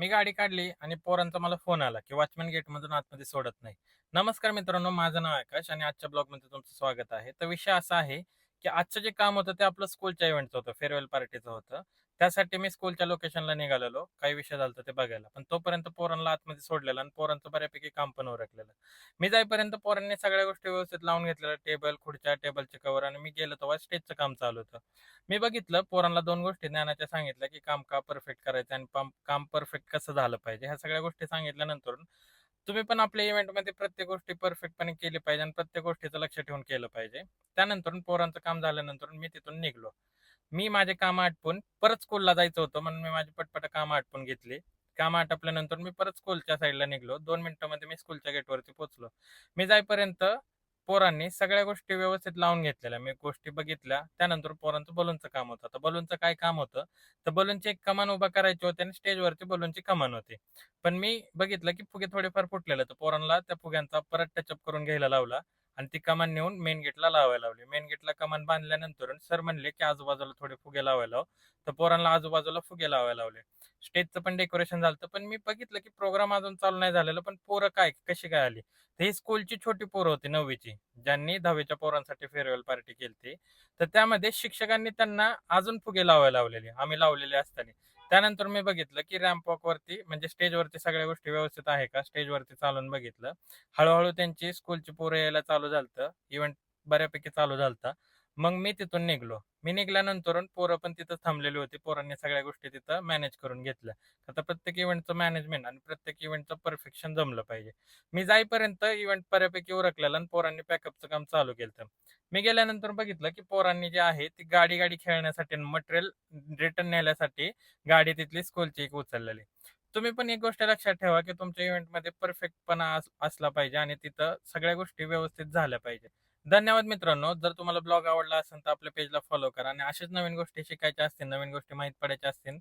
मी गाडी काढली आणि पोरांचा मला फोन आला, की वॉचमन गेटमधून आतमध्ये सोडत नाही. नमस्कार मित्रांनो, माझं नाव आकाश आणि आजच्या ब्लॉगमध्ये तुमचं स्वागत आहे. तर विषय असा आहे, की आजचं जे काम होतं ते आपलं स्कूलच्या इव्हेंटचं होतं, फेअरवेल पार्टीचं होतं. त्यासाठी मी स्कूलच्या लोकेशनला निघालेलो. काही विषय झाला होता ते बघायला. पण तोपर्यंत पोरांना आतमध्ये सोडलेलं आणि पोरांचं बऱ्यापैकी काम पण उरकलेलं. मी जाईपर्यंत पोरांनी सगळ्या गोष्टी व्यवस्थित लावून घेतलेल्या. टेबल, खुर्च्या, टेबलचे कव्हर आणि मी गेलो तेव्हा स्टेजचं काम चालू होतं. मी बघितलं पोरांना 2 गोष्टी ज्ञानाच्या सांगितल्या, की काम का परफेक्ट करायचं आणि काम परफेक्ट कसं झालं पाहिजे. ह्या सगळ्या गोष्टी सांगितल्यानंतर तुम्ही पण आपल्या इव्हेंटमध्ये प्रत्येक गोष्टी परफेक्टपणे केली पाहिजे आणि प्रत्येक गोष्टीचं लक्ष ठेवून केलं पाहिजे. त्यानंतर पोरांचं काम झाल्यानंतर मी तिथून निघालो. मी माझे कामं आटपून परत स्कूलला जायचं होतं म्हणून मी माझी पटपट कामं आटपून घेतली. कामं आटपल्यानंतर मी परत स्कूलच्या साईडला निघालो. 2 मिनिटांमध्ये मी स्कूलच्या गेटवरती पोहोचलो. मी जाईपर्यंत पोरांनी सगळ्या गोष्टी व्यवस्थित लावून घेतलेल्या. मी गोष्टी बघितल्या. त्यानंतर पोरांचं बलूनचं काम होतं. आता बलूनचं काय काम होतं, तर बलूनची एक कमान उभा करायची होती आणि स्टेजवरती बलूनची कमान होती. पण मी बघितलं, की फुगे थोडेफार फुटलेले. तर पोरांना त्या फुग्यांचा परत टचअप करून घ्यायला लावला आणि ती कमान नेऊन मेन गेटला लावायला लावली. मेन गेटला कमान बांधल्यानंतर सर म्हणले, की आजूबाजूला थोडे फुगे लावायला लाव. तर पोरांना आजूबाजूला फुगे लावायला लावले. स्टेजचं पण डेकोरेशन झालं पण मी बघितलं, की प्रोग्राम अजून चालू नाही झालेला, पण पोरं काय, कशी काय आली? तर ही स्कूलची छोटी पोरं होती 9वी ज्यांनी 10वीच्या पोरांसाठी फेअरवेल पार्टी केलती. तर त्यामध्ये शिक्षकांनी त्यांना अजून फुगे लावायला लावलेले, आम्ही लावलेले असताना. त्यानंतर मी बघितलं, की रॅम्प वॉकवरती म्हणजे स्टेजवरती सगळ्या गोष्टी व्यवस्थित आहे का? स्टेजवरती चालून बघितलं. हळू त्यांची स्कूलची पोरं यायला चालू झालं इव्हेंट बऱ्यापैकी चालू झाला मग मी तिथून निघालो. मी निघाल्यानंतर पोरं पण तिथं थांबलेली होती. पोरांनी सगळ्या गोष्टी तिथं मॅनेज करून घेतल्या. आता प्रत्येक इव्हेंटचं मॅनेजमेंट आणि प्रत्येक इव्हेंटचं परफेक्शन जमलं पाहिजे. मी जाईपर्यंत इव्हेंट बऱ्यापैकी उरकलेला आणि पोरांनी पॅकअपचं काम चालू केलं. मी गेल्यानंतर बघितलं, की पोरांनी जे आहे ती गाडी खेळण्यासाठी मटेरियल रिटर्न नेण्यासाठी गाडी तिथली स्कूलची एक उचललेली. तुम्ही पण एक गोष्ट लक्षात ठेवा, की तुमच्या इव्हेंटमध्ये परफेक्टपणा असला पाहिजे आणि तिथं सगळ्या गोष्टी व्यवस्थित झाल्या पाहिजे. धन्यवाद मित्रांनो. जर तुम्हाला ब्लॉग आवडला असेल तर आपल्या पेजला फॉलो करा आणि अशाच नवीन गोष्टी शिकायच्या असतील, नवीन गोष्टी माहीत पडायच्या असतील,